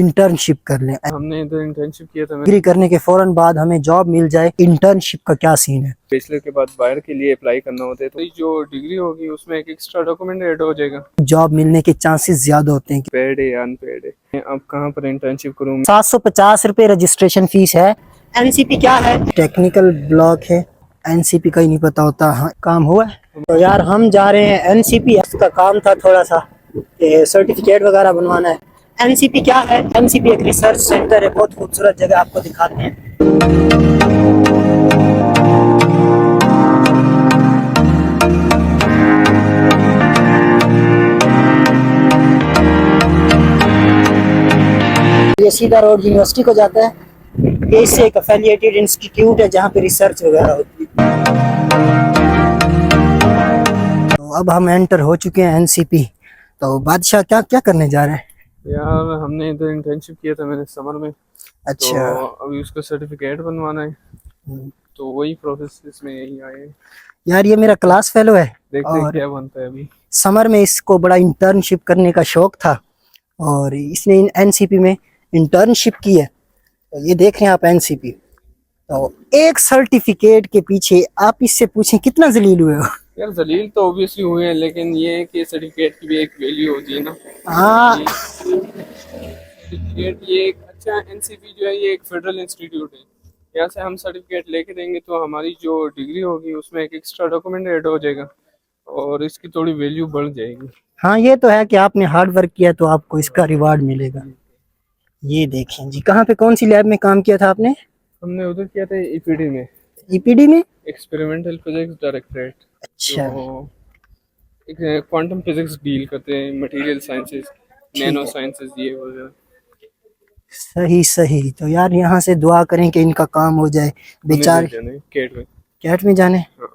Internship कर लें। हमने इधर इंटर्नशिप किया था। डिग्री करने के फौरन बाद हमें जॉब मिल जाए, इंटर्नशिप का क्या सीन है? बैचलर के बाद बाहर के लिए अप्लाई करना होता है, तो जो डिग्री होगी उसमें एक एक्स्ट्रा डॉक्यूमेंट ऐड हो जाएगा। जॉब मिलने के चांसेस ज्यादा होते हैं। पेड है या अनपेड है। अब कहाँ पर इंटर्नशिप करूँ? 750 रुपये रजिस्ट्रेशन फीस है। एनसीपी क्या है? टेक्निकल ब्लॉक है, एनसीपी का ही नहीं पता होता। हाँ, काम हुआ है। तो यार हम जा रहे हैं एनसीपी। इसका काम था थोड़ा सा सर्टिफिकेट वगैरह बनवाना है। एनसीपी क्या है? एनसीपी एक रिसर्च सेंटर है, बहुत खूबसूरत जगह, आपको दिखाते हैं। ये सीधा रोड यूनिवर्सिटी को जाता है। ये इससे एक एफिलिएटेड इंस्टीट्यूट है जहाँ पे रिसर्च वगैरह होती है। तो अब हम एंटर हो चुके हैं एनसीपी। तो बादशाह क्या क्या करने जा रहे हैं? यार हमने इधर इंटर्नशिप किया था मैंने समर में। अच्छा। तो अभी उसका सर्टिफिकेट बनवाना है, तो वही प्रोसेस इसमें यही आए हैं। यार ये मेरा क्लास फेलो है देखते हैं और क्या बनता है। अभी समर में इसको बड़ा इंटर्नशिप करने का शौक था और इसने एनसीपी में इंटर्नशिप की है। तो ये देख रहे हैं आप एनसीपी। तो एक सर्टिफिकेट के पीछे आप इससे पूछें कितना जलील हुए हो? यार जलील तो ऑब्वियसली हुए हैं, लेकिन ये है कि सर्टिफिकेट की भी एक वैल्यू होती है ना। हाँ, सर्टिफिकेट ये एक अच्छा, एनसीपी जो है ये एक फेडरल इंस्टीट्यूट है। यहाँ से हम सर्टिफिकेट लेके देंगे तो हमारी जो डिग्री होगी उसमें एक एक्स्ट्रा डॉक्यूमेंट ऐड हो जाएगा और इसकी थोड़ी वैल्यू बढ़ जाएगी। हाँ, ये तो है कि आपने हार्ड वर्क किया तो आपको इसका रिवार्ड मिलेगा। ये देखें जी, कहाँ पे कौन सी लैब में काम किया था आपने? हमने उधर किया था ईपीडी में। ईपीडी में? Experimental physics directorate. अच्छा, तो एक क्वांटम फिजिक्स डील करते हैं, मटेरियल साइंसेस, नैनो साइंसेस, ये वगैरह। सही सही। तो यार यहाँ से दुआ करें कि इनका काम हो जाए। बेचारे कैट में। कैट में जाने। हाँ।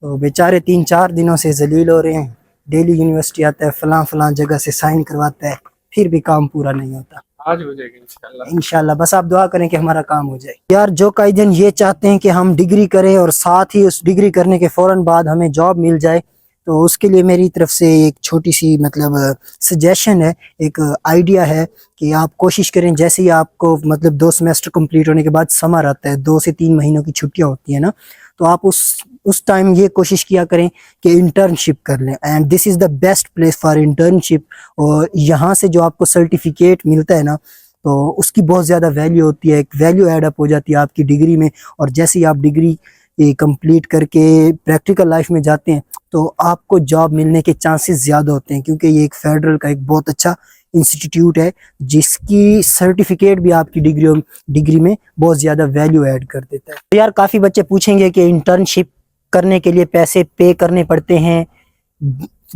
तो बेचारे 3-4 दिनों से जलील हो रहे हैं। डेली यूनिवर्सिटी आता है, फलां जगह से साइन करवाता है, फिर भी काम पूरा नहीं होता। आज हो जाएगा इंशाल्लाह। इंशाल्लाह, बस आप दुआ करें कि हमारा काम हो जाए। यार जो कायदीन ये चाहते हैं कि हम डिग्री करें और साथ ही उस डिग्री करने के फौरन बाद हमें जॉब मिल जाए, तो उसके लिए मेरी तरफ से एक छोटी सी मतलब सजेशन है, एक आइडिया है कि आप कोशिश करें। जैसे ही आपको मतलब 2 सेमेस्टर कंप्लीट होने के बाद समर आता है, 2 से 3 महीनों की छुट्टियां होती है ना, तो आप उस टाइम ये कोशिश किया करें कि इंटर्नशिप कर लें। And this is the best place for internship. और यहाँ से जो आपको सर्टिफिकेट मिलता है ना, तो उसकी बहुत ज़्यादा वैल्यू होती है, एक वैल्यू एड अप हो जाती है आपकी डिग्री में। और जैसे ही आप डिग्री कंप्लीट करके प्रैक्टिकल लाइफ में जाते हैं तो आपको जॉब मिलने के चांसेस ज़्यादा होते हैं, क्योंकि ये एक फेडरल का एक बहुत अच्छा इंस्टीट्यूट है जिसकी सर्टिफिकेट भी आपकी डिग्री में बहुत ज़्यादा वैल्यू ऐड कर देता है। तो यार काफ़ी बच्चे पूछेंगे कि इंटर्नशिप करने के लिए पैसे पे करने पड़ते हैं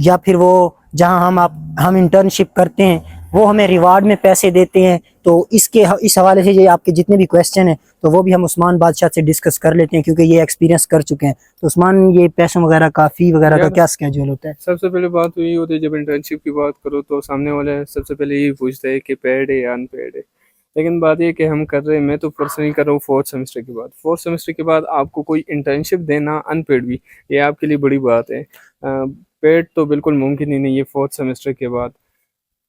या फिर वो जहां हम इंटर्नशिप करते हैं वो हमें रिवार्ड में पैसे देते हैं। तो इस हवाले से ये आपके जितने भी क्वेश्चन हैं तो वो भी हम उस्मान बादशाह से डिस्कस कर लेते हैं, क्योंकि ये एक्सपीरियंस कर चुके हैं। तो उस्मान, ये पैसों वगैरह का, फी वगैरह का क्या स्केड्यूल होता है? सबसे पहले बात तो यही होती है, जब इंटर्नशिप की बात करो तो सामने वाला सबसे पहले यही पूछता है कि पेड है या अनपेड है। लेकिन बात ये कि हम कर रहे हैं, मैं तो पर्सनली कर रहा हूँ 4th सेमेस्टर के बाद। 4th सेमेस्टर के बाद आपको कोई इंटर्नशिप देना अनपेड भी, ये आपके लिए बड़ी बात है। पेड तो बिल्कुल मुमकिन ही नहीं है 4th सेमेस्टर के बाद।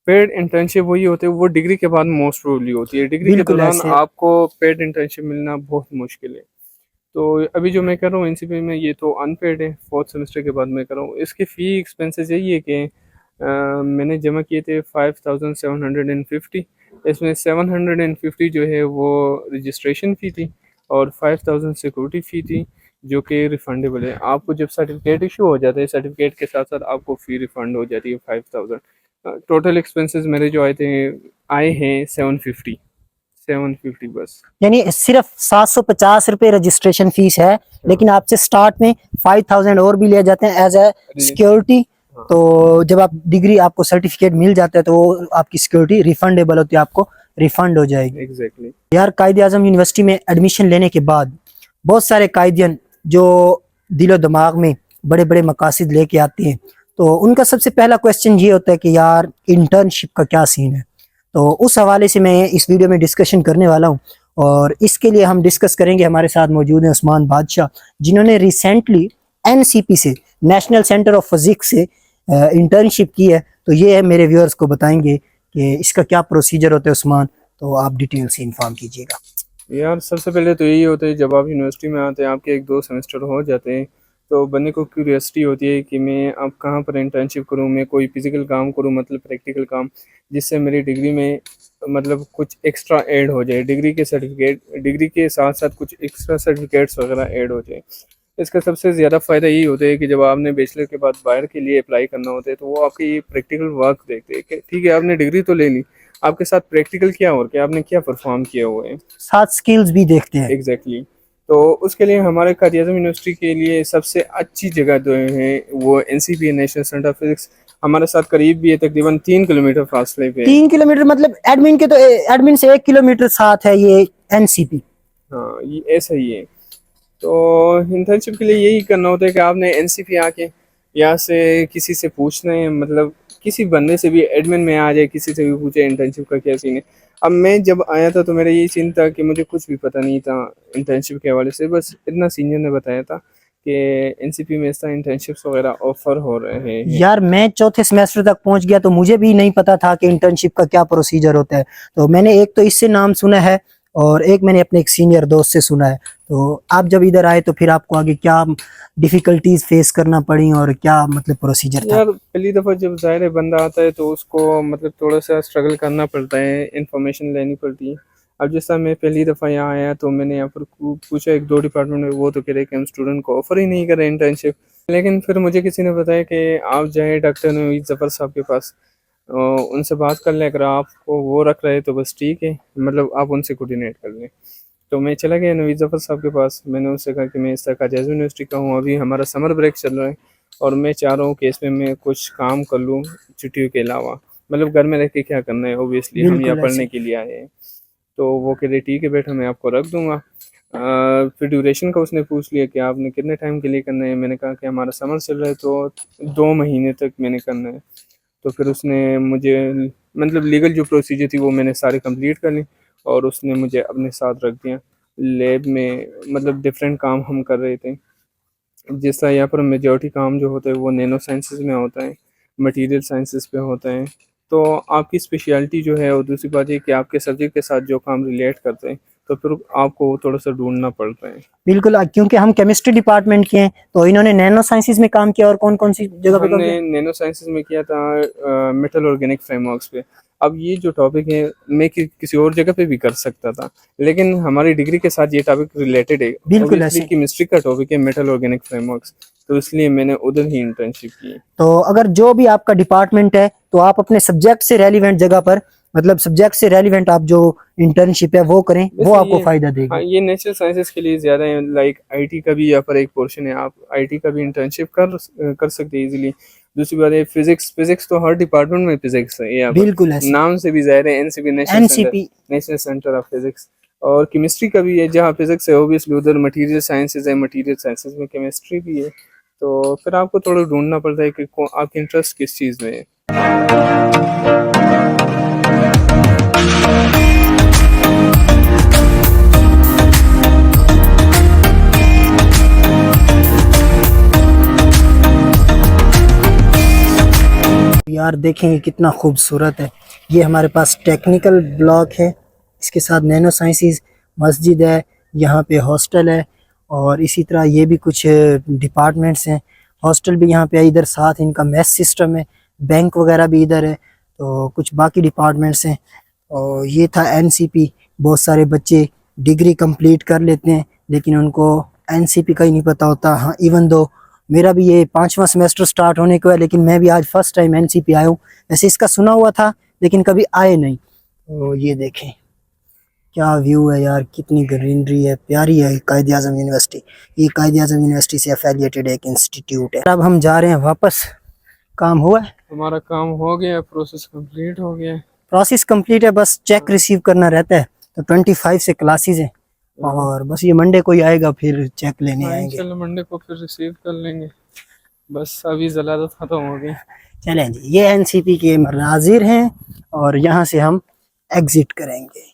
पेड इंटर्नशिप वही होते हैं, वो डिग्री के बाद मोस्ट प्रोबेबली होती है। डिग्री के दौरान आपको पेड इंटर्नशिप मिलना बहुत मुश्किल है। तो अभी जो मैं कर रहा हूँ एनसीपी में, ये तो अनपेड है, 4th सेमेस्टर के बाद मैं कर रहा हूँ। इसकी फ़ी एक्सपेंसेस यही है कि मैंने जमा किए थे 5750। इसमें 750 जो है वो रजिस्ट्रेशन फ़ी थी और 5000 सिक्योरिटी फ़ी थी, जो कि रिफंडेबल है। आपको जब सर्टिफिकेट इशू हो जाता है, सर्टिफिकेट के साथ साथ आपको फ़ी रिफंड हो जाती है 5000। टोटल एक्सपेंसेस मेरे जो आए हैं 750 बस। यानी सिर्फ 750 रुपये रजिस्ट्रेशन फीस है, लेकिन आपसे स्टार्ट में 5000 और भी लिए जाते हैं एज ए सिक्योरिटी। तो जब आप डिग्री, आपको सर्टिफिकेट मिल जाता है तो वो आपकी सिक्योरिटी रिफंडेबल होती है, आपको रिफंड हो जाएगी। एग्जैक्टली। यार कायदे आजम यूनिवर्सिटी में एडमिशन लेने के बाद बहुत सारे कायदियन जो दिलो दिमाग में बड़े बड़े मकासद लेके आते हैं, तो उनका सबसे पहला क्वेश्चन ये होता है कि यार इंटर्नशिप का क्या सीन है। तो उस हवाले से मैं इस वीडियो में डिस्कशन करने वाला हूँ और इसके लिए हम डिस्कस करेंगे। हमारे साथ मौजूद हैं उस्मान बादशाह, जिन्होंने रिसेंटली एनसीपी से, नेशनल सेंटर ऑफ फिजिक्स से इंटर्नशिप की है। तो ये है मेरे व्यूअर्स को बताएंगे कि इसका क्या प्रोसीजर होता है उस्मान, तो आप डिटेल से इन्फॉर्म कीजिएगा। यार सबसे पहले तो यही होता है, जब आप यूनिवर्सिटी में आते हैं, आपके 1-2 सेमेस्टर हो जाते हैं, तो बंदे को क्यूरियोसिटी होती है कि मैं अब कहाँ पर इंटर्नशिप करूँ, मैं कोई फिजिकल काम करूँ, मतलब प्रैक्टिकल काम, जिससे मेरी डिग्री में मतलब कुछ एक्स्ट्रा ऐड हो जाए, डिग्री के साथ साथ कुछ एक्स्ट्रा सर्टिफिकेट्स वगैरह ऐड हो जाए। इसका सबसे ज़्यादा फ़ायदा यही होता है कि जब आपने बैचलर के बाद बाहर के लिए अप्लाई करना होता है, तो वो आपके ये प्रैक्टिकल वर्क देखते हैं कि ठीक है आपने डिग्री तो ले ली, आपके साथ प्रैक्टिकल क्या और क्या आपने क्या परफॉर्म किया हुआ है। साथ स्किल्स भी देखते हैं। एग्जैक्टली तो उसके लिए हमारे कायद आज़म यूनिवर्सिटी के लिए सबसे अच्छी जगह जो है वो NCP national centre of physics हमारे साथ करीब भी है, तकरीबन 3 किलोमीटर फासले पे है। 3 किलोमीटर मतलब एडमिन के, तो एडमिन से 1 किलोमीटर साथ है ये एनसीपी। हाँ ये ऐसा ही है। तो इंटर्नशिप के लिए यही करना होता है कि आपने एनसीपी आके यहाँ से किसी से पूछना है, मतलब किसी बंदे से भी एडमिन में आ जाए, किसी से भी पूछे इंटर्नशिप का क्या सीन है। अब मैं जब आया था तो मेरा यही सीन था कि मुझे कुछ भी पता नहीं था इंटर्नशिप के हवाले से, बस इतना सीनियर ने बताया था कि एनसीपी में इस तरह इंटर्नशिप्स वगैरह ऑफर हो रहे हैं। यार मैं चौथे सेमेस्टर तक पहुंच गया तो मुझे भी नहीं पता था कि इंटर्नशिप का क्या प्रोसीजर होता है। तो मैंने एक तो इससे नाम सुना है और एक मैंने अपने एक सीनियर दोस्त से सुना है। तो आप जब इधर आए तो फिर आपको आगे क्या डिफिकल्टीज फेस करना पड़ी और क्या मतलब प्रोसीजर था? यार पहली दफ़ा जब ज़ाहिर है बंदा आता है तो उसको मतलब थोड़ा सा स्ट्रगल करना पड़ता है, इन्फॉर्मेशन लेनी पड़ती है। अब जिस तरह मैं पहली दफ़ा यहाँ आया तो मैंने यहाँ पर पूछा 1-2 डिपार्टमेंट में, वो तो कह रहे कि हम स्टूडेंट को ऑफ़र ही नहीं कर रहे इंटर्नशिप। लेकिन फिर मुझे किसी ने बताया कि आप जाएँ डॉक्टर नवीद ज़फ़र साहब के पास, उनसे बात कर लें, अगर आपको वो रख रहे तो बस ठीक है, मतलब आप उनसे कोऑर्डिनेट कर लें। तो मैं चला गया नवीद ज़फ़र साहब के पास, मैंने उनसे कहा कि मैं इस तरह कायद आज़म यूनिवर्सिटी का हूँ, अभी हमारा समर ब्रेक चल रहा है और मैं चाह रहा हूँ कि इसमें मैं कुछ काम कर लूँ छुट्टियों के अलावा, मतलब घर में रह के क्या करना है, ऑब्वियसली हम यहाँ बिल्कुल पढ़ने ऐसे। के लिए आए हैं। तो वो कह रहे ठीक है बेटा मैं आपको रख दूँगा। फिर ड्यूरेशन का उसने पूछ लिया कि आपने कितने टाइम के लिए करना है, मैंने कहा कि हमारा समर चल रहा है तो 2 महीने तक मैंने करना है। तो फिर उसने मुझे मतलब लीगल जो प्रोसीजर थी वो मैंने सारी कंप्लीट कर ली और उसने मुझे अपने साथ रख दिया लैब में, मतलब डिफरेंट काम हम कर रहे थे। जिस तरह यहाँ पर मेजॉरिटी काम जो होता है वो नैनो साइंसेस में होता है, मटेरियल साइंसेस पे होता है। तो आपकी स्पेशलिटी जो है और दूसरी बात ये कि आपके सब्जेक्ट के साथ जो काम रिलेट करते हैं तो फिर आपको थोड़ा सा ढूंढना पड़ता है। बिल्कुल क्योंकि हम केमिस्ट्री डिपार्टमेंट के हैं तो इन्होंने नैनो साइंसेज में काम किया और कौन कौन सी जगह पे काम हमने किया? नैनो साइंसेस में किया था मेटल ऑर्गेनिक फ्रेमवर्क्स पे। अब ये जो टॉपिक है मैं किसी और जगह पे भी कर सकता था, लेकिन हमारी डिग्री के साथ ये टॉपिक रिलेटेड है, बिल्कुल ऑब्वियसली ऐसे। केमिस्ट्री का टॉपिक है मेटल ऑर्गेनिक फ्रेमवर्क्स, तो इसलिए मैंने उधर ही इंटर्नशिप की। तो अगर जो भी आपका डिपार्टमेंट है तो आप अपने सब्जेक्ट से रेलिवेंट जगह पर, मतलब सब्जेक्ट से रेलिवेंट आप जो इंटर्नशिप है वो करें, वो वैसे आपको ये फायदा हाँ देगी। ये नेचुरल साइंसेस के लिए ज़्यादा है, लाइक आईटी का भी यहाँ पर एक पोर्शन है, आप आईटी का भी इंटर्नशिप कर सकते हैं इजीली। दूसरी बात है फिजिक्स तो हर डिपार्टमेंट में फिजिक्स है यहाँ पर, बिल्कुल ऐसे। नाम से भी ज़ाहिर है NCP NCP. National centre of physics. और केमिस्ट्री का भी है, जहाँ फिजिक्स है ओबियसली उधर मटेरियल साइंसेज है, मटेरियल साइंसेज में केमिस्ट्री भी है। तो फिर आपको थोड़ा ढूंढना पड़ता है कि आपकी इंटरेस्ट किस चीज़ में है। यार देखेंगे कितना खूबसूरत है। ये हमारे पास टेक्निकल ब्लॉक है, इसके साथ नैनो साइंसेज मस्जिद है, यहाँ पे हॉस्टल है और इसी तरह ये भी कुछ डिपार्टमेंट्स हैं। हॉस्टल भी यहाँ पे है, इधर साथ इनका मेस सिस्टम है, बैंक वगैरह भी इधर है। तो कुछ बाकी डिपार्टमेंट्स हैं। और ये था एनसीपी। बहुत सारे बच्चे डिग्री कंप्लीट कर लेते हैं लेकिन उनको एनसीपी का ही नहीं पता होता। हाँ, इवन दो मेरा भी ये 5वां सेमेस्टर स्टार्ट होने को है लेकिन मैं भी आज फर्स्ट टाइम एनसीपी आया हूँ। वैसे इसका सुना हुआ था लेकिन कभी आए नहीं। तो ये देखें क्या व्यू है यार, कितनी ग्रीनरी है, प्यारी है कायद आज़म यूनिवर्सिटी। ये कायद आज़म यूनिवर्सिटी से एफिलिएटेड एक इंस्टीट्यूट है। अब हम जा रहे हैं वापस। काम हुआ है, हमारा काम हो गया, प्रोसेस कंप्लीट हो गया। प्रोसेस कंप्लीट है, बस चेक रिसीव करना रहता है। तो 25 से क्लासेस हैं और बस ये मंडे को ही आएगा, फिर चेक लेने हाँ आएंगे। चलो मंडे को फिर रिसीव कर लेंगे। बस अभी ज़लालत ख़त्म हो गई। चलें जी, ये एनसीपी के मनाजिर हैं और यहाँ से हम एग्जिट करेंगे।